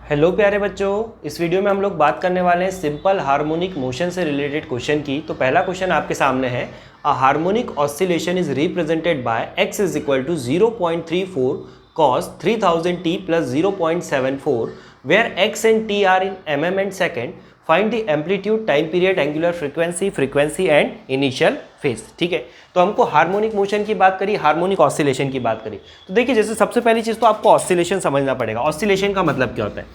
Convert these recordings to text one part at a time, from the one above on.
Hello प्यारे बच्चों, इस वीडियो में हम लोग बात करने वाले हैं सिंपल हार्मोनिक मोशन से रिलेटेड क्वेश्चन की। तो पहला क्वेश्चन आपके सामने है, a harmonic oscillation is represented by x is equal to 0.34 cos 3000t plus 0.74 where x and t are in mm and second. Find the amplitude, time period, angular frequency and initial phase. ठीक है, तो हमको harmonic motion की बात करी, harmonic oscillation की बात करी। तो देखिए, जैसे सबसे पहली चीज़ तो आपको ऑसिलेशन समझना पड़ेगा। ऑसिलेशन का मतलब क्या होता है?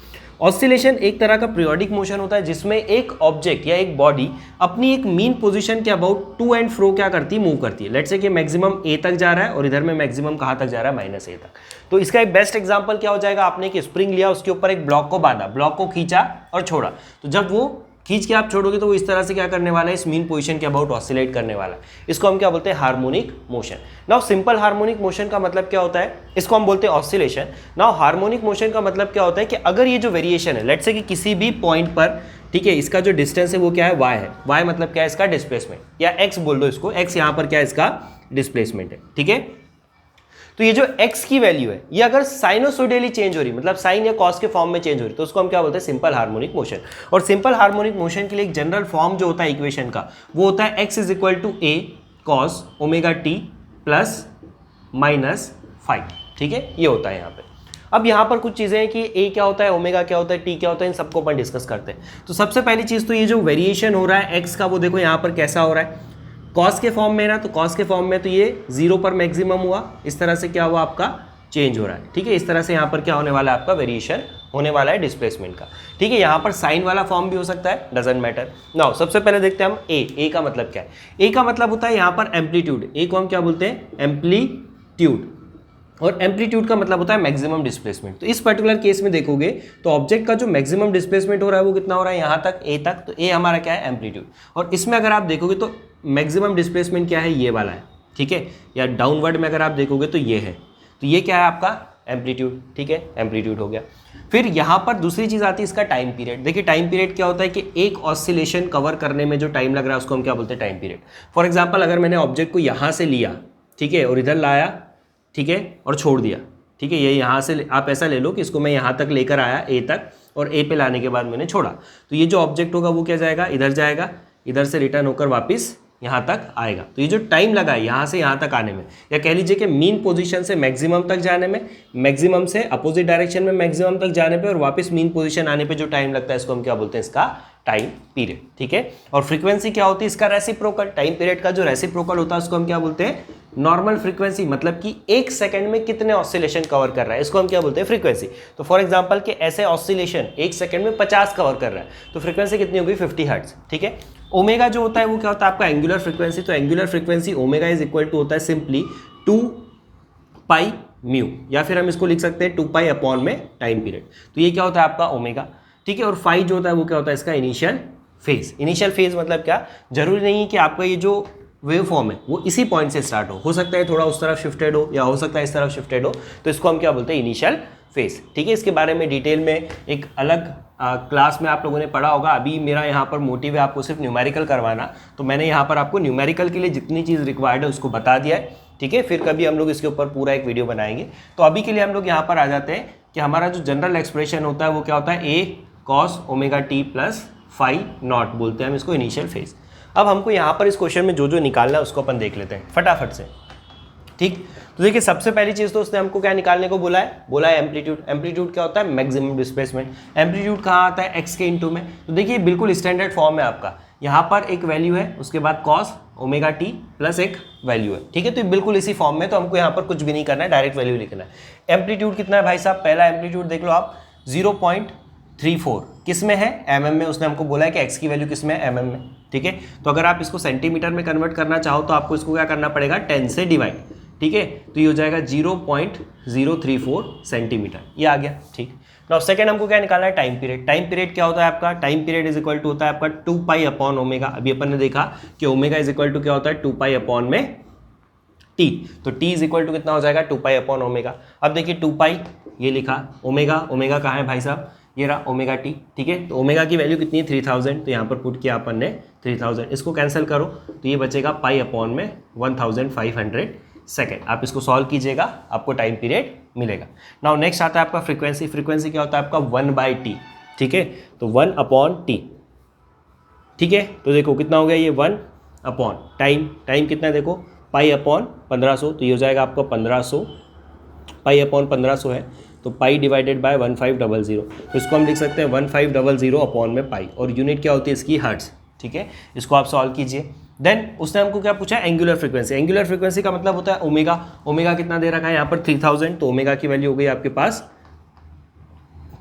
ऑसिलेशन एक तरह का पीरियोडिक मोशन होता है जिसमें एक ऑब्जेक्ट या एक बॉडी अपनी एक मीन पोजीशन के अबाउट टू एंड फ्रो क्या करती है, मूव करती है। लेट्स से कि मैक्सिमम ए तक जा रहा है और इधर में मैक्सिमम कहाँ तक जा रहा है, माइनस ए तक। तो इसका एक बेस्ट एग्जांपल क्या हो जाएगा, आपने एक स्प्रिंग लिया, उसके ऊपर एक ब्लॉक को बांधा, ब्लॉक को खींचा और छोड़ा। तो जब वो खींच के आप छोड़ोगे तो वो इस तरह से क्या करने वाला है, इस मीन पोजीशन के अबाउट ऑसिलेट करने वाला है। इसको हम क्या बोलते हैं, harmonic motion. Now simple harmonic motion का मतलब क्या होता है, इसको हम बोलते हैं ऑसिलेशन। नाउ हार्मोनिक मोशन का मतलब क्या होता है कि अगर ये जो वेरिएशन है, लेट्स से कि किसी भी पॉइंट पर, ठीक है, इसका जो डिस्टेंस है वो क्या है, y है। y मतलब क्या है, इसका डिस्प्लेसमेंट, या x बोल दो इसको, x यहाँ पर क्या है, इसका डिस्प्लेसमेंट है। ठीक है, तो ये जो x की वैल्यू है, ये अगर साइनोसोडियली चेंज हो रही, मतलब साइन या कॉस के फॉर्म में चेंज हो रही, तो उसको हम क्या बोलते हैं, सिंपल हार्मोनिक मोशन। और सिंपल हार्मोनिक मोशन के लिए एक जनरल फॉर्म जो होता है इक्वेशन का, वो होता है x is equal to a cos omega t plus minus five. ठीक है, ये होता है यहाँ पे। अब यहाँ पर कुछ चीज़ें हैं कि a क्या होता है, ओमेगा क्या होता है, t क्या होता है, इन सबको अपन डिस्कस करते हैं। तो सबसे पहली चीज़ तो ये जो वेरिएशन हो रहा है x का, वो देखो यहाँ पर कैसा हो रहा है, कॉस के फॉर्म में ना। तो कॉस के फॉर्म में तो ये 0 पर मैक्सिमम हुआ, इस तरह से क्या हुआ, आपका चेंज हो रहा है। ठीक है, इस तरह से यहाँ पर क्या होने वाला है, आपका वेरिएशन होने वाला है डिस्प्लेसमेंट का। ठीक है, यहाँ पर साइन वाला फॉर्म भी हो सकता है, डजंट मैटर। नाउ सबसे पहले देखते हैं हम ए का मतलब क्या है। ए का मतलब होता है यहाँ पर एम्पलीट्यूड। ए को हम क्या बोलते हैं, एम्पलीट्यूड। और एम्पलीट्यूड का मतलब होता है मैक्सिमम डिस्प्लेसमेंट। तो इस पर्टिकुलर केस में देखोगे तो ऑब्जेक्ट का जो मैक्सिमम डिस्प्लेसमेंट हो रहा है वो कितना हो रहा है, यहाँ तक, ए तक। तो ए हमारा क्या है, एम्पलीट्यूड। और इसमें अगर आप देखोगे तो मैक्सिमम डिस्प्लेसमेंट क्या है, ये वाला है। ठीक है, या डाउनवर्ड में अगर आप देखोगे तो ये है। तो ये क्या है, आपका एम्पलीट्यूड। ठीक है, एम्पलीट्यूड हो गया। फिर यहाँ पर दूसरी चीज़ आती है, इसका टाइम पीरियड। देखिए, टाइम पीरियड क्या होता है कि एक ऑसिलेशन कवर करने में जो टाइम लग रहा है उसको हम क्या बोलते हैं, टाइम पीरियड। फॉर एग्जाम्पल, अगर मैंने ऑब्जेक्ट को यहाँ से लिया, ठीक है, और इधर लाया, ठीक है, और छोड़ दिया। ठीक है, ये यहाँ से आप ऐसा ले लो कि इसको मैं यहाँ तक लेकर आया, ए तक, और ए पे लाने के बाद मैंने छोड़ा। तो ये जो ऑब्जेक्ट होगा वो क्या जाएगा, इधर से रिटर्न होकर वापस यहाँ तक आएगा। तो ये जो टाइम लगा है यहाँ से यहाँ तक आने में, या कह लीजिए कि मीन पोजीशन से मैक्सिमम तक जाने में, मैक्सिमम से अपोजिट डायरेक्शन में मैक्सिमम तक जाने पे, और वापस मीन पोजीशन आने पे जो टाइम लगता है, इसको हम क्या बोलते हैं, इसका टाइम पीरियड। ठीक है, और फ्रीक्वेंसी क्या होती है, इसका रेसिप्रोकल। टाइम पीरियड का जो रेसिप्रोकल होता है उसको हम क्या बोलते हैं, नॉर्मल फ्रीक्वेंसी। मतलब कि एक सेकंड में कितने ऑसिलेशन कवर कर रहा है, इसको हम क्या बोलते हैं, फ्रीक्वेंसी। तो फॉर एग्जांपल कि ऐसे ऑसिलेशन एक सेकंड में 50 कवर कर रहा है, तो फ्रीक्वेंसी कितनी होगी, 50 हर्ट्ज। ठीक है, ओमेगा जो होता है वो क्या होता है, आपका एंगुलर फ्रीक्वेंसी। तो angular frequency omega is equal to होता है सिंपली 2 पाई म्यू, या फिर हम इसको लिख सकते हैं 2 पाई अपॉन में टाइम पीरियड। तो ये क्या होता है, आपका ओमेगा। ठीक है, और फाई जो होता है वो क्या होता है, इसका इनिशियल फेज। इनिशियल फेज मतलब क्या, जरूरी नहीं है कि आपका ये जो वेव फॉर्म है वो इसी पॉइंट से स्टार्ट हो सकता है थोड़ा उस तरफ शिफ्टेड हो, या हो सकता है इस तरफ शिफ्टेड हो। तो इसको हम क्या बोलते हैं, इनिशियल फेज। ठीक है, इसके बारे में डिटेल में एक अलग क्लास में आप लोगों ने पढ़ा होगा। अभी मेरा यहाँ पर मोटिव है आपको सिर्फ न्यूमेरिकल करवाना, तो मैंने यहाँ पर आपको न्यूमेरिकल के लिए जितनी चीज़ रिक्वायर्ड है उसको बता दिया है। ठीक है, फिर कभी हम लोग इसके ऊपर पूरा एक वीडियो बनाएंगे। तो अभी के लिए हम लोग यहाँ पर आ जाते हैं कि हमारा जो जनरल एक्सप्रेशन होता है वो क्या होता है, A cos omega t plus phi naught, बोलते हैं हम इसको इनिशियल फेज। अब हमको यहाँ पर इस क्वेश्चन में जो जो निकालना है उसको अपन देख लेते हैं फटाफट से। ठीक, तो देखिए, सबसे पहली चीज़ तो उसने हमको क्या निकालने को बोला है एम्पलीट्यूड। एम्पलीट्यूड क्या होता है, मैक्सिमम डिस्प्लेसमेंट। एम्पलीट्यूड कहाँ आता है, एक्स के इंटू में। तो देखिए, बिल्कुल स्टैंडर्ड फॉर्म है आपका। यहाँ पर एक वैल्यू है, उसके बाद कॉस ओमेगा टी प्लस एक वैल्यू है। ठीक है, तो बिल्कुल इसी फॉर्म में। तो हमको यहाँ पर कुछ भी नहीं करना है, डायरेक्ट वैल्यू लिखना है। एम्पलीट्यूड कितना है भाई साहब, पहला एम्पलीट्यूड देख लो आप, 0.34 किस में है, mm में। उसने हमको बोला है कि x की वैल्यू किस में है, mm में। ठीक है, तो अगर आप इसको सेंटीमीटर में कन्वर्ट करना चाहो तो आपको इसको क्या करना पड़ेगा, 10 से डिवाइड। ठीक है, तो ये हो जाएगा 0.034 सेंटीमीटर, ये आ गया। ठीक, नाउ सेकंड हमको क्या निकालना है, टाइम पीरियड। टाइम पीरियड क्या होता है आपका, time period is equal to होता है आपका 2 पाई अपॉन ओमेगा। अभी अपन ने देखा कि ओमेगा इज इक्वल टू क्या होता है, 2 पाई अपॉन में टी। तो टी इज इक्वल टू कितना हो जाएगा, 2 पाई अपॉन ओमेगा। अब देखिए 2 पाई ये लिखा, ओमेगा कहाँ है भाई साहब, ये रहा ओमेगा टी। ठीक है, तो ओमेगा की वैल्यू कितनी है, 3000। तो यहाँ पर पुट किया अपन ने 3000, इसको कैंसिल करो तो ये बचेगा पाई अपॉन में 1500 सेकेंड। आप इसको सॉल्व कीजिएगा, आपको टाइम पीरियड मिलेगा। नाउ नेक्स्ट आता है आपका फ्रीक्वेंसी। फ्रीक्वेंसी क्या होता है आपका 1/t, ठीक है, तो 1/t, ठीक है। तो देखो कितना हो गया ये 1 टाइम, टाइम कितना है देखो π/1500, तो ये हो जाएगा आपका 1500, π/1500 है तो पाई डिवाइडेड बाय 1500, तो इसको हम लिख सकते हैं 1500 अपॉन में पाई, और यूनिट क्या होती है इसकी हर्ट्ज, ठीक है। इसको आप सॉल्व कीजिए। देन उसने हमको क्या पूछा, एंगुलर फ्रीक्वेंसी। एंगुलर फ्रीक्वेंसी का मतलब होता है ओमेगा। ओमेगा कितना दे रखा है यहाँ पर 3000, तो ओमेगा की वैल्यू हो गई आपके पास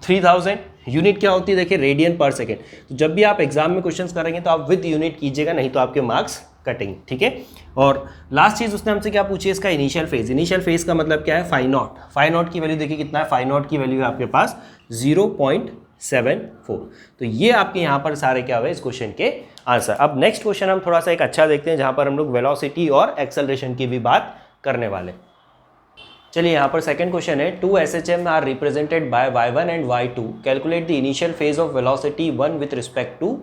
3000। यूनिट क्या होती है देखिए रेडियन पर सेकेंड। तो जब भी आप एग्जाम में क्वेश्चंस करेंगे तो आप विद यूनिट कीजिएगा, नहीं तो आपके मार्क्स कटेंगे, ठीक है। और लास्ट चीज उसने हमसे क्या पूछी है, इसका इनिशियल फेज। इनिशियल फेज का मतलब क्या है, फाई नॉट। फाई नॉट की वैल्यू देखिए कितना है, फाई नॉट की वैल्यू है आपके पास 0.74। तो ये आपके यहाँ पर सारे क्या हुए इस क्वेश्चन के आंसर। अब नेक्स्ट क्वेश्चन हम थोड़ा सा एक अच्छा देखते हैं, जहाँ पर हम लोग वेलोसिटी और एक्सेलरेशन की भी बात करने वाले। चलिए यहाँ पर सेकंड क्वेश्चन है, 2 SHM are represented by y1 and y2, calculate the initial phase of velocity 1 with respect to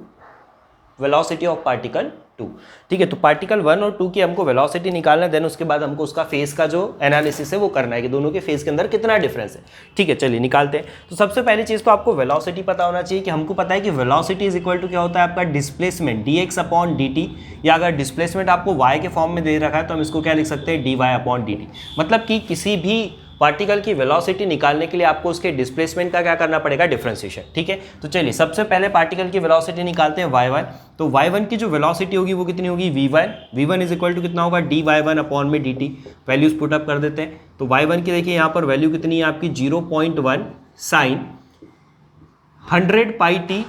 velocity of particle 2। ठीक है, तो पार्टिकल 1 और 2 की हमको वेलोसिटी निकालना है, देन उसके बाद हमको उसका फेज का जो एनालिसिस है वो करना है कि दोनों के फेज के अंदर कितना डिफरेंस है। ठीक है, चलिए निकालते हैं। तो सबसे पहली चीज़ तो आपको वेलोसिटी पता होना चाहिए कि हमको पता है कि वेलोसिटी इज इक्वल टू क्या होता है आपका डिस्प्लेसमेंट dx/dt, या अगर डिस्प्लेसमेंट आपको y के फॉर्म में दे रखा है तो हम इसको क्या लिख सकते हैं dy/dt। मतलब कि किसी भी पार्टिकल की वेलोसिटी निकालने के लिए आपको उसके डिस्प्लेसमेंट का क्या करना पड़ेगा, डिफरेंशिएशन। ठीक है, तो चलिए सबसे पहले पार्टिकल की वेलोसिटी निकालते हैं y1। तो y1 की जो वेलोसिटी होगी वो कितनी होगी v1 इज इक्वल टू कितना होगा dy/dt। वैल्यूज पुट अप कर देते हैं। तो y1 की देखिए यहाँ पर वैल्यू कितनी है आपकी 0.1 साइन 100πt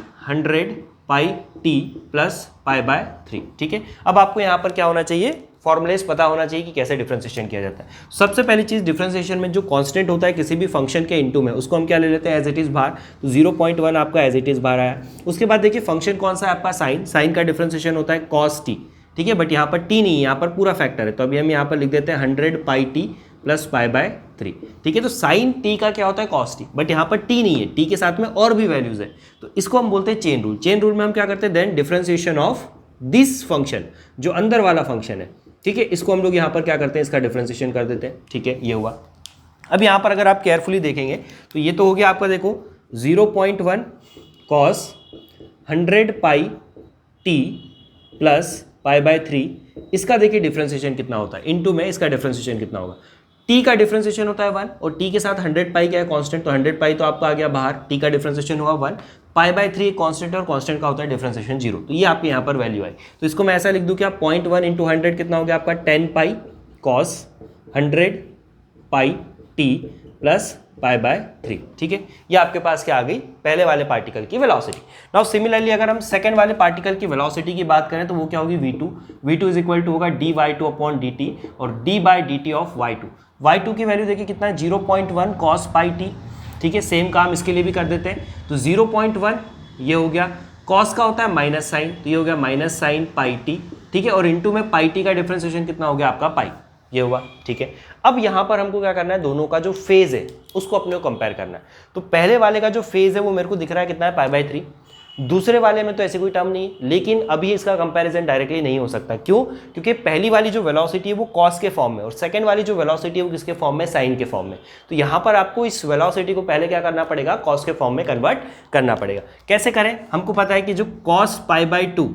प्लस π/3। ठीक है, अब आपको यहाँ पर क्या होना चाहिए, फॉर्मुलेस पता होना चाहिए कि कैसे डिफरेंशिएशन किया जाता है। सबसे पहली चीज डिफरेंशिएशन में जो कांस्टेंट होता है किसी भी फंक्शन के इनटू में, उसको हम क्या ले लेते हैं एज इट इज बाहर। तो 0.1 आपका एज इट इज बाहर आया। उसके बाद देखिए फंक्शन कौन सा है आपका साइन। साइन का डिफरेंशिएशन होता है cos t। ठीक है, बट यहाँ पर t नहीं है, यहाँ पर पूरा फैक्टर है, तो अभी हम यहाँ पर लिख देते हैं 100πt प्लस π/3। ठीक है, तो साइन t का क्या होता है cos t, बट यहाँ पर t नहीं है, t के साथ में और भी वैल्यूज है, तो इसको हम बोलते हैं चेन रूल। चेन रूल में हम क्या करते हैं, then differentiation of this function, जो अंदर वाला फंक्शन है। ठीक है, इसको हम लोग यहाँ पर क्या करते हैं, इसका डिफरेंशिएशन कर देते हैं। ठीक है, ये हुआ। अब यहाँ पर अगर आप केयरफुली देखेंगे तो ये तो हो गया आपका देखो 0.1 cos 100πt प्लस π/3। इसका देखिए डिफरेंशिएशन कितना होता है, इनटू में इसका डिफरेंशिएशन कितना होगा। t का डिफरेंशिएशन होता है 1 और t के साथ 100π क्या है कांस्टेंट, तो 100π तो आपका आ गया बाहर, t का डिफरेंशिएशन हुआ 1, π/3 कांस्टेंट और कांस्टेंट का होता है डिफरेंशिएशन 0। तो ये आपके यहाँ पर वैल्यू आई। तो इसको मैं ऐसा लिख दूं क्या, 0.1 इंटू 100 कितना हो गया आपका 10π cos 100πt प्लस π/3। ठीक है, ये आपके पास क्या आ गई, पहले वाले पार्टिकल की वेलोसिटी। नाउ सिमिलरली अगर हम सेकंड वाले पार्टिकल की वेलोसिटी की बात करें तो वो क्या होगी v2 इज इक्वल टू होगा dy/2/dt और d/dt ऑफ y2 की वैल्यू देखिए कितना है 0.1 cos πt। ठीक है, सेम काम इसके लिए भी कर देते हैं। तो 0.1 ये हो गया, cos का होता है माइनस साइन, तो ये हो गया माइनस साइन πt। ठीक है, और इनटू में πt का डिफरेंशिएशन कितना हो गया आपका पाई, ये हुआ। ठीक है, अब यहाँ पर हमको क्या करना है, दोनों का जो फेज है उसको अपने को कंपेयर करना है। तो पहले वाले का जो फेज है वो मेरे को दिख रहा है कितना है π/3, दूसरे वाले में तो ऐसी कोई टर्म नहीं है, लेकिन अभी इसका कंपैरिजन डायरेक्टली नहीं हो सकता। क्यों, क्योंकि पहली वाली जो वेलोसिटी है वो कॉस के फॉर्म में और सेकंड वाली जो वेलोसिटी है वो किसके फॉर्म में, साइन के फॉर्म में। तो यहाँ पर आपको इस वेलोसिटी को पहले क्या करना पड़ेगा, कॉस के फॉर्म में कन्वर्ट करना पड़ेगा। कैसे करें, हमको पता है कि जो cos π/2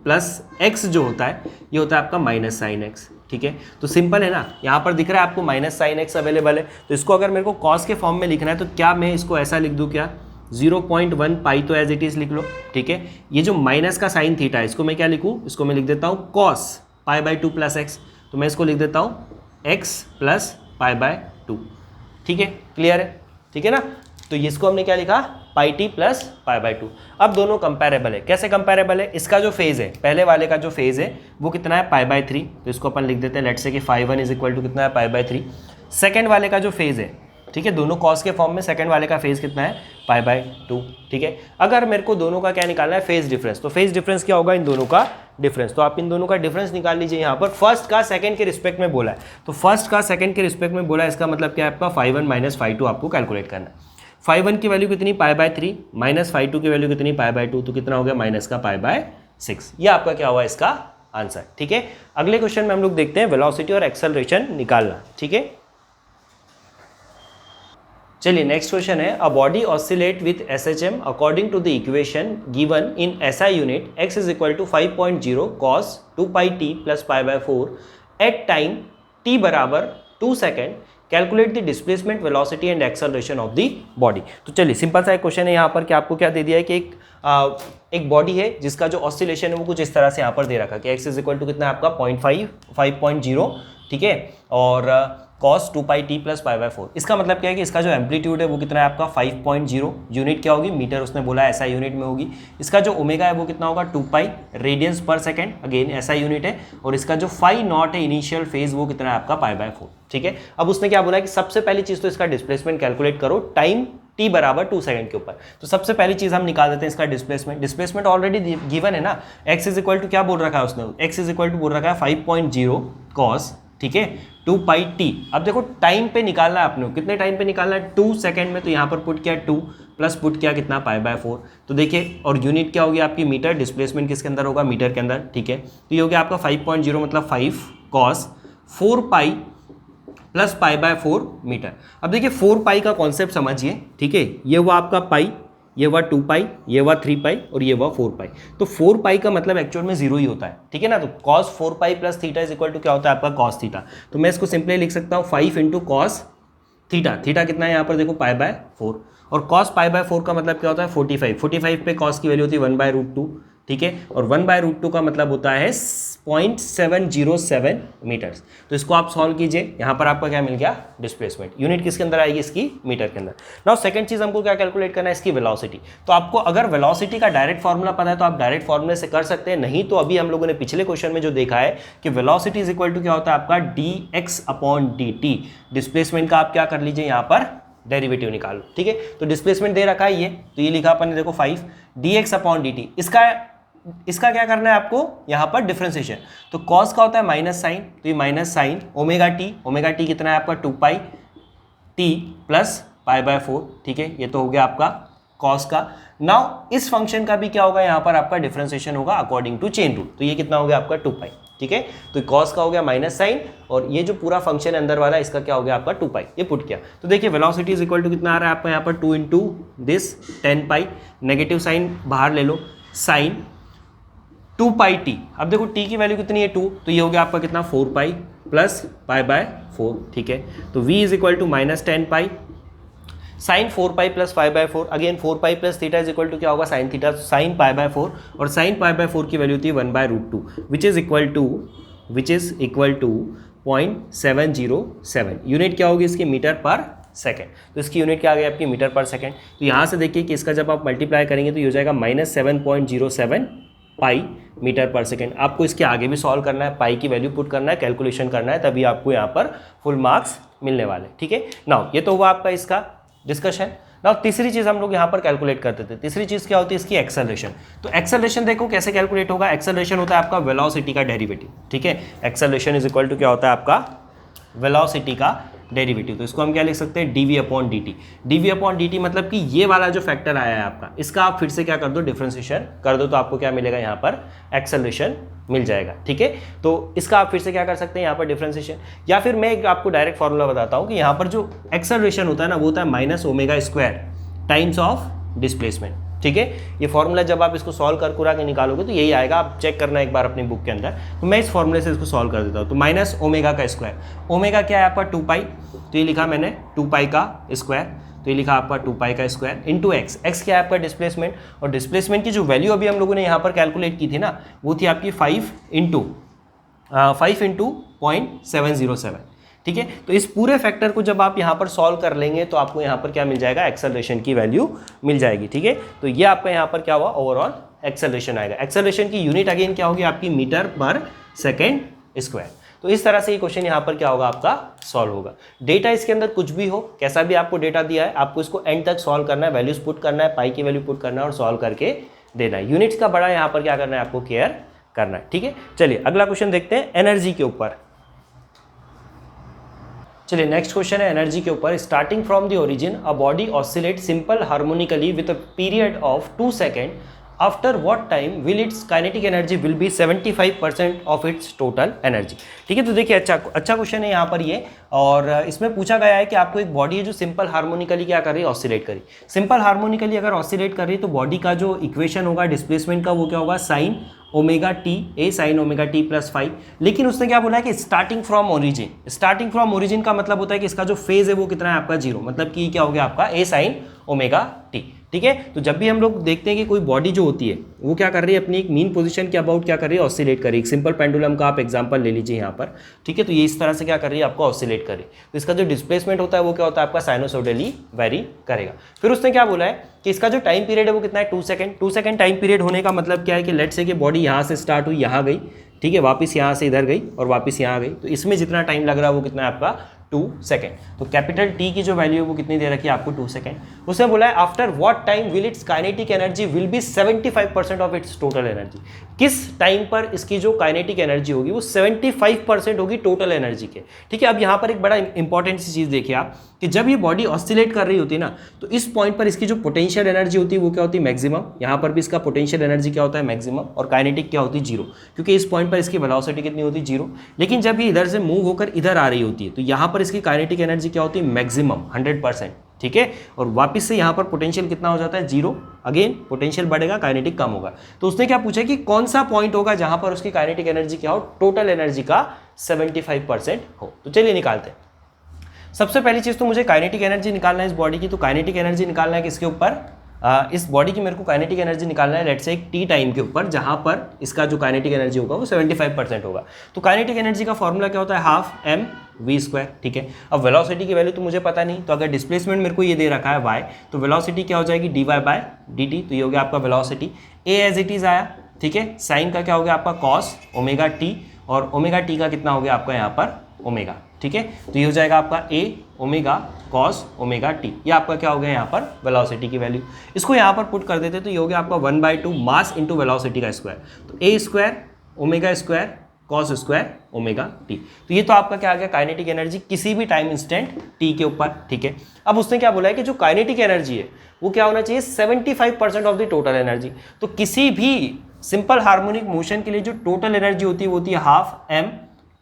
प्लस x जो होता है ये होता है आपका माइनस साइन x। ठीक है, तो सिंपल है ना, यहाँ पर दिख रहा है आपको माइनस साइन x अवेलेबल है, तो इसको अगर मेरे को cos के फॉर्म में लिखना है तो क्या मैं इसको ऐसा लिख दूँ, क्या 0.1 पाई तो एज इट इज लिख लो। ठीक है, ये जो माइनस का साइन थीटा है इसको मैं क्या लिखूँ, इसको मैं लिख देता हूँ cos π/2 प्लस x, तो मैं इसको लिख देता हूँ x प्लस π/2। ठीक है, क्लियर है, ठीक है ना। तो इसको हमने क्या लिखा, πt प्लस π/2। अब दोनों कंपेरेबल है, कैसे कंपेरेबल है, इसका जो फेज है, पहले वाले का जो फेज है वो कितना है π/3, तो इसको अपन लिख देते हैं लेट्स से कि φ1 इज इक्वल टू कितना है π/3। सेकेंड वाले का जो फेज है, ठीक है, दोनों कॉस के फॉर्म में, सेकंड वाले का फेज कितना है π/2। ठीक है, अगर मेरे को दोनों का क्या निकालना है, फेज डिफरेंस, तो फेज डिफरेंस क्या होगा, इन दोनों का डिफरेंस। तो आप इन दोनों का डिफरेंस निकाल लीजिए। यहाँ पर फर्स्ट का सेकंड के रिस्पेक्ट में बोला है, तो फर्स्ट का सेकंड के रिस्पेक्ट में बोला है, इसका मतलब क्या है आपका φ1 माइनस φ2 आपको कैलकुलेट करना है। φ1 की वैल्यू कितनी π/3 माइनस φ2 की वैल्यू कितनी π/2, तो कितना हो गया माइनस का π/6। ये आपका क्या हुआ इसका आंसर। ठीक है, अगले क्वेश्चन में हम लोग देखते हैं वेलोसिटी और एक्सेलरेशन निकालना। ठीक है, चलिए नेक्स्ट क्वेश्चन है, a body oscillate with SHM according to the equation given in SI unit x is equal to 5.0 cos 2πt plus π/4 at time t बराबर 2 second, calculate the displacement velocity and acceleration of the body. तो चलिए simple सा एक question है यहाँ पर कि आपको क्या दे दिया है कि एक बॉडी है जिसका जो ऑसिलेशन है वो कुछ इस तरह से यहाँ पर दे रखा है कि x इज इक्वल टू कितना है आपका 5.0, ठीक है, और cos 2πt प्लस π/4। इसका मतलब क्या है कि इसका जो एम्पलीट्यूड है वो कितना है आपका 5.0, यूनिट क्या होगी, मीटर उसने बोला है, SI यूनिट में होगी। इसका जो ओमेगा है वो कितना होगा 2π रेडियंस पर सेकेंड, अगेन SI यूनिट है, और इसका जो फाई नॉट है इनिशियल फेज वो कितना है आपका π/4, ठीक है। अब उसने क्या बोला है कि सबसे पहली चीज तो इसका डिस्प्लेसमेंट कैलकुलेट करो टाइम t बराबर 2 सेकंड के ऊपर। तो सबसे पहली चीज हम निकाल देते हैं इसका डिस्प्लेसमेंट ऑलरेडी गिवन है ना, x इज इक्वल टू क्या बोल रखा है उसने, x इज इक्वल टू बोल रखा है 5.0 cos, ठीक है, 2πt। अब देखो टाइम पे निकालना है आपने, कितने टाइम पे निकालना है, 2 सेकंड में, तो यहाँ पर पुट किया 2 प्लस पुट किया कितना π/4। तो देखिए, और यूनिट क्या होगी आपकी मीटर, डिस्प्लेसमेंट किसके अंदर होगा, मीटर के अंदर, ठीक है। तो ये हो गया आपका 5.0 मतलब 5 cos 4π प्लस π/4 मीटर। अब देखिए 4π का कॉन्सेप्ट समझिए, ठीक है, ये हुआ आपका पाई, ये हुआ 2π, ये हुआ 3π और ये हुआ 4π। तो 4π का मतलब एक्चुअल में 0 ही होता है, ठीक है ना। तो cos 4π plus theta is equal to क्या होता है आपका cos थीटा। तो मैं इसको सिंपली लिख सकता हूँ 5 इंटू कॉस थीटा, थीटा कितना है यहाँ पर देखो π/4, और cos π/4 का मतलब क्या होता है 45, 45 पे cos की वैल्यू होती है 1/√2, ठीक है, और 1/√2 का मतलब होता है 0.707 मीटर्स। तो इसको आप सॉल्व कीजिए, यहाँ पर आपका क्या मिल गया, डिस्प्लेसमेंट। यूनिट किसके अंदर आएगी, इसकी मीटर के अंदर। नाउ सेकंड चीज हमको क्या कैलकुलेट करना है, इसकी वेलोसिटी। तो आपको अगर वेलोसिटी का डायरेक्ट फॉर्मूला पता है तो आप डायरेक्ट फॉर्मूले से कर सकते हैं, नहीं तो अभी हम लोगों ने पिछले क्वेश्चन में जो देखा है कि वेलोसिटी इज इक्वल टू क्या होता है आपका dx/dt। डिस्प्लेसमेंट का आप क्या कर लीजिए, यहाँ पर डेरिवेटिव निकालो, ठीक है। तो डिस्प्लेसमेंट दे रखा है ये, तो ये लिखा अपन ने देखो 5 dx/dt। इसका क्या करना है आपको, यहाँ पर डिफरेंशिएशन। तो cos का होता है माइनस साइन, तो ये माइनस साइन ओमेगा टी कितना है आपका 2π t प्लस π/4, ठीक है, ये तो हो गया आपका cos का। नाउ इस फंक्शन का भी क्या होगा, यहाँ पर आपका डिफरेंशिएशन होगा अकॉर्डिंग टू चेन रूल। तो ये कितना हो गया आपका 2π, ठीक है। तो cos का हो गया माइनस साइन, और ये जो पूरा फंक्शन अंदर वाला इसका क्या हो गया आपका 2π, ये पुट किया। तो देखिए वेलोसिटी इज इक्वल टू कितना आ रहा है आपका यहाँ पर 2 इंटू दिस 10π, नेगेटिव साइन बाहर ले लो, साइन 2πt। अब देखो t की वैल्यू कितनी है 2, तो ये हो गया आपका कितना 4π प्लस π/4, ठीक है। तो v is equal to minus 10π sine 4π plus π/4, again 4π plus theta is equal to क्या होगा साइन थीटा, साइन π/4, और साइन π/4 की वैल्यू थी 1/√2 which is equal to 0.707। Unit क्या होगी इसकी, मीटर पर सेकेंड। तो इसकी यूनिट क्या आ गई आपकी, मीटर पर सेकेंड। तो यहाँ से देखिए कि इसका जब आप मल्टीप्लाई करेंगे तो ये हो जाएगा -7.07 पाई मीटर पर सेकेंड। आपको इसके आगे भी सॉल्व करना है, पाई की वैल्यू पुट करना है, कैलकुलेशन करना है, तभी आपको यहाँ पर फुल मार्क्स मिलने वाले, ठीक है। नाउ ये तो हुआ आपका इसका डिस्कशन। नाउ तीसरी चीज़ हम लोग यहाँ पर कैलकुलेट करते थे, तीसरी चीज़ क्या होती है इसकी, एक्सेलरेशन। तो एक्सेलरेशन देखो कैसे कैलकुलेट होगा, एक्सेलरेशन होता है आपका वेलोसिटी का डेरिवेटिव, ठीक है। एक्सेलरेशन इज इक्वल टू क्या होता है आपका वेलोसिटी का डेरिवेटिव। तो इसको हम क्या लिख सकते हैं, dv/dt। dv/dt मतलब कि ये वाला जो फैक्टर आया है आपका, इसका आप फिर से क्या कर दो, डिफरेंशिएशन कर दो, तो आपको क्या मिलेगा यहाँ पर एक्सेलरेशन मिल जाएगा, ठीक है। तो इसका आप फिर से क्या कर सकते हैं यहाँ पर डिफरेंशिएशन, या फिर मैं एक आपको डायरेक्ट फॉर्मूला बताता हूँ कि यहाँ पर जो एक्सेलरेशन होता है ना वो होता है -ω² टाइम्स ऑफ डिस्प्लेसमेंट, ठीक है। ये फॉर्मूला जब आप इसको सॉल्व कर कुरा के निकालोगे तो यही आएगा, आप चेक करना एक बार अपनी बुक के अंदर। तो मैं इस फॉर्मूले से इसको सॉल्व कर देता हूँ। तो -ω², ओमेगा क्या है आपका 2π, तो ये लिखा मैंने 2π का स्क्वायर, तो ये लिखा आपका 2π का स्क्वायर इंटू एक्स। एक्स क्या है आपका डिस्प्लेसमेंट, और डिस्प्लेसमेंट की जो वैल्यू अभी हम लोगों ने यहाँ पर कैलकुलेट की थी ना वो थी आपकी 5 इंटू 0.707, ठीक है। तो इस पूरे फैक्टर को जब आप यहाँ पर सॉल्व कर लेंगे तो आपको यहाँ पर क्या मिल जाएगा, एक्सेलरेशन की वैल्यू मिल जाएगी, ठीक है। तो ये आपका यहाँ पर क्या हुआ, ओवरऑल एक्सेलरेशन आएगा। एक्सेलरेशन की यूनिट अगेन क्या होगी आपकी, मीटर पर सेकेंड स्क्वायर। तो इस तरह से ये क्वेश्चन यहाँ पर क्या होगा आपका सॉल्व होगा। डेटा इसके अंदर कुछ भी हो, कैसा भी आपको डेटा दिया है, आपको इसको एंड तक सॉल्व करना है, वैल्यूज पुट करना है, पाई की वैल्यू पुट करना है और सॉल्व करके देना है। यूनिट्स का बड़ा यहाँ पर क्या करना है, आपको केयर करना है, ठीक है। चलिए अगला क्वेश्चन देखते हैं एनर्जी के ऊपर। चलिए नेक्स्ट क्वेश्चन है एनर्जी के ऊपर। Starting from the origin a body oscillate simple harmonically with a period of 2 second after what time will it's kinetic energy will be 75% of its total energy. ठीक है, तो देखिए अच्छा क्वेश्चन है यहाँ पर ये, और इसमें पूछा गया है कि आपको एक बॉडी है जो सिंपल हार्मोनिकली क्या कर रही है, ऑसिलेट कर रही है। सिंपल हार्मोनिकली अगर ऑसिलेट कर रही है तो बॉडी का जो इक्वेशन होगा डिस्प्लेसमेंट का वो क्या होगा, साइन ओमेगा टी, ए साइन ओमेगा टी प्लस 5। लेकिन उसने क्या बोला है कि starting from origin, starting from origin का मतलब होता है कि इसका जो फेज है वो कितना है आपका 0, मतलब कि क्या हो गया आपका ए साइन ओमेगा टी। ठीक है, तो जब भी हम लोग देखते हैं कि कोई बॉडी जो होती है वो क्या कर रही है, अपनी एक मीन पोजीशन के अबाउट क्या कर रही है, ऑसिलेट कर रही है। एक सिंपल पेंडुलम का आप एग्जांपल ले लीजिए यहाँ पर। ठीक है, तो ये इस तरह से क्या कर रही है, आपको ऑसिलेट कर रही है। तो इसका जो डिस्प्लेसमेंट होता है वो क्या होता है आपका साइनोसॉइडली वेरी करेगा। फिर उसने क्या बोला है कि इसका जो टाइम पीरियड है वो कितना है, 2 सेकंड। 2 सेकंड टाइम पीरियड होने का मतलब क्या है कि लेट्स से कि बॉडी यहाँ से स्टार्ट हुई, यहाँ गई, ठीक है, वापस यहाँ से इधर गई और वापस यहाँ गई, तो इसमें जितना टाइम लग रहा है वो कितना है आपका 2 सेकेंड। तो कैपिटल टी की जो वैल्यू है वो कितनी दे रखी है आपको, 2 सेकेंड। उसने बोला है after what time will it's kinetic energy will be 75% of its total energy. किस टाइम पर इसकी जो काइनेटिक एनर्जी होगी वो 75% होगी टोटल एनर्जी के। ठीक है, अब यहाँ पर एक बड़ा इंपॉर्टेंट सी चीज़ देखिए आप कि जब ये बॉडी ऑसिलेट कर रही होती है ना, तो इस पॉइंट पर इसकी जो पोटेंशियल एनर्जी होती है वो क्या होती है, मैक्सिमम। यहाँ पर भी इसका पोटेंशियल एनर्जी क्या होता है, मैक्सिमम, और काइनेटिक क्या होती है, 0, क्योंकि इस पॉइंट पर इसकी वेलोसिटी कितनी होती है, 0। लेकिन जब ये इधर से मूव होकर इधर आ रही होती है तो यहाँ पर इसकी काइनेटिक एनर्जी क्या होती है, मैक्सिमम 100%। ठीक है, और वापस से यहाँ पर पोटेंशियल कितना हो जाता है, 0। अगेन पोटेंशियल बढ़ेगा, काइनेटिक कम होगा। तो उसने क्या पूछा कि कौन सा पॉइंट होगा जहाँ पर उसकी काइनेटिक एनर्जी क्या हो, टोटल एनर्जी का 75% हो। तो चलिए निकालते हैं। सबसे पहली चीज़ तो मुझे काइनेटिक एनर्जी निकालना है इस बॉडी की। तो काइनेटिक एनर्जी निकालना है किसके ऊपर, इस बॉडी की मेरे को काइनेटिक एनर्जी निकालना है लेट्स से एक टी टाइम के ऊपर, जहाँ पर इसका जो काइनेटिक एनर्जी होगा वो 75% होगा। तो काइनेटिक एनर्जी का फॉर्मूला क्या होता है, हाफ एम वी स्क्वायर। ठीक है, अब वेलोसिटी की वैल्यू तो मुझे पता नहीं, तो अगर डिस्प्लेसमेंट मेरे को ये दे रखा है y, तो वेलोसिटी क्या हो जाएगी, dy बाय dt। तो ये हो गया आपका velocity. A as it is आया, ठीक है, साइन का क्या हो गया आपका कॉस ओमेगा टी, और ओमेगा टी का कितना हो गया आपका यहाँ पर ओमेगा। ठीक है, तो ये हो जाएगा आपका ए ओमेगा कॉस ओमेगा टी, ये आपका क्या हो गया यहाँ पर वेलोसिटी की वैल्यू। इसको यहाँ पर पुट कर देते तो ये हो गया आपका 1/2 मास इंटू वेलोसिटी का स्क्वायर। तो A square omega square cos square omega t. तो ये तो आपका क्या आ गया, काइनेटिक एनर्जी किसी भी टाइम इंस्टेंट टी के ऊपर। ठीक है, अब उसने क्या बोला है कि जो काइनेटिक एनर्जी है वो क्या होना चाहिए, 75% ऑफ द टोटल एनर्जी। तो किसी भी सिंपल हार्मोनिक मोशन के लिए जो टोटल एनर्जी होती है वो होती है half m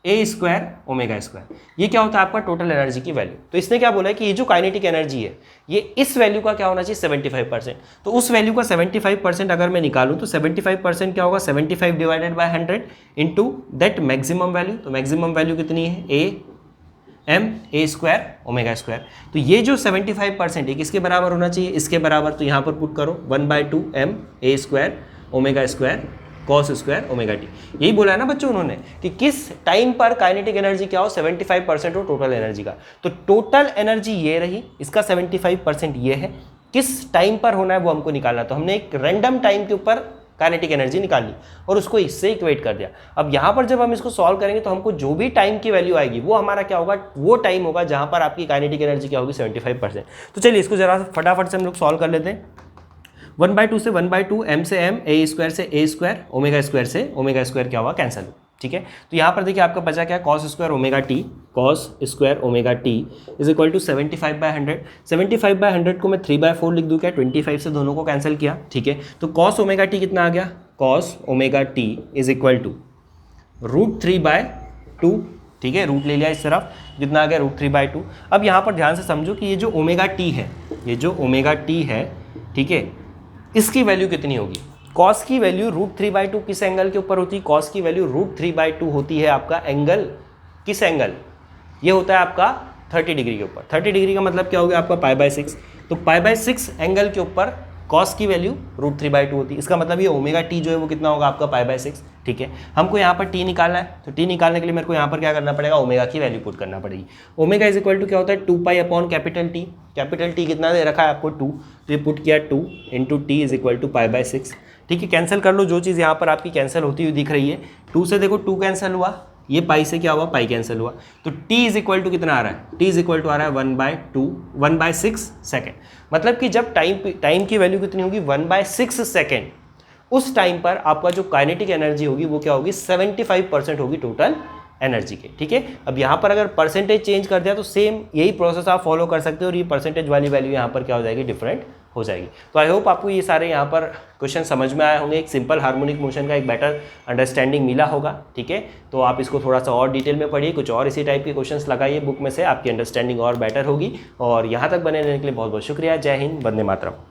a square omega square. ये क्या होता है आपका टोटल एनर्जी की वैल्यू। तो इसने क्या बोला है कि ये जो काइनेटिक एनर्जी है ये इस वैल्यू का क्या होना चाहिए, 75%। तो उस वैल्यू का 75% अगर मैं निकालूं तो 75% क्या होगा, 75 divided by 100 into that maximum value. तो मैक्सिमम वैल्यू कितनी है, a m a square omega square. तो ये जो 75% है किसके बराबर होना चाहिए, इसके बराबर। तो यहाँ पर पुट करो 1/2 m a square omega square cos square omega t. यही बोला है ना बच्चों उन्होंने कि किस टाइम पर काइनेटिक एनर्जी क्या हो, 75% हो टोटल एनर्जी का। तो टोटल एनर्जी ये रही, इसका 75% ये है। किस टाइम पर होना है वो हमको निकालना। तो हमने एक रैंडम टाइम के ऊपर काइनेटिक एनर्जी निकाली और उसको इससे इक्वेट कर दिया। अब यहाँ पर जब हम इसको सॉल्व करेंगे तो हमको जो भी टाइम की वैल्यू आएगी वो हमारा क्या होगा, वो टाइम होगा जहाँ पर आपकी काइनेटिक एनर्जी क्या होगी, 75%। तो चलिए इसको जरा फटाफट से हम लोग सॉल्व कर लेते हैं। 1/2 से 1/2 एम से एम ए स्क्वायर से ए स्क्वायर ओमेगा स्क्वायर से ओमेगा स्क्वायर क्या होगा, कैंसिल। ठीक है, तो यहाँ पर देखिए आपका बचा क्या, cos square omega t, cos square omega t is equal to 75/100। 75/100 को मैं 3/4 लिख दूँ क्या, 25 से दोनों को कैंसिल किया। ठीक है, तो कॉस ओमेगा टी कितना आ गया, cos omega t is equal to √3/2। ठीक है, रूट ले लिया इस तरफ, कितना आ गया √3/2। अब यहाँ पर ध्यान से समझो कि ये जो ओमेगा टी है, ये जो ओमेगा टी है, ठीक है, इसकी वैल्यू कितनी होगी। कॉस की वैल्यू √3/2 किस एंगल के ऊपर होती है, कॉस की वैल्यू √3/2 होती है आपका एंगल, किस एंगल, ये होता है आपका 30 डिग्री के ऊपर। 30 डिग्री का मतलब क्या हो गया आपका π/6। तो π/6 एंगल के ऊपर कॉस की वैल्यू √3/2 होती है। इसका मतलब ये ओमेगा टी जो है वो कितना होगा आपका π/6। ठीक है, हमको यहाँ पर टी निकालना है, तो टी निकालने के लिए मेरे को यहाँ पर क्या करना पड़ेगा, ओमेगा की वैल्यू पुट करना पड़ेगी। ओमेगा इज इक्वल टू क्या होता है, 2π/कैपिटल टी। कैपिटल टी कितना दे रखा है आपको 2, तो ये पुट किया 2 into t is equal to π/6। ठीक है, कैंसिल कर लो जो चीज़ यहाँ पर आपकी कैंसिल होती हुई दिख रही है। 2 से देखो 2 कैंसिल हुआ, ये पाई से क्या हुआ, पाई कैंसिल हुआ। तो t इज इक्वल टू कितना आ रहा है, t इज इक्वल टू आ रहा है 1/6 सेकेंड। मतलब कि जब टाइम की वैल्यू कितनी होगी, 1/6 सेकेंड, उस टाइम पर आपका जो काइनेटिक एनर्जी होगी वो क्या होगी, 75% होगी टोटल एनर्जी के। ठीक है, अब यहाँ पर अगर परसेंटेज चेंज कर दिया तो सेम यही प्रोसेस आप फॉलो कर सकते हो और ये परसेंटेज वाली वैल्यू यहाँ पर क्या हो जाएगी, डिफरेंट हो जाएगी। तो आई होप आपको ये सारे यहाँ पर क्वेश्चन समझ में आए होंगे, एक सिंपल हार्मोनिक मोशन का एक बेटर अंडरस्टैंडिंग मिला होगा। ठीक है, तो आप इसको थोड़ा सा और डिटेल में पढ़िए, कुछ और इसी टाइप के क्वेश्चंस लगाइए बुक में से, आपकी अंडरस्टैंडिंग और बेटर होगी। और यहाँ तक बने रहने के लिए बहुत बहुत शुक्रिया। जय हिंद, वंदे मातरम।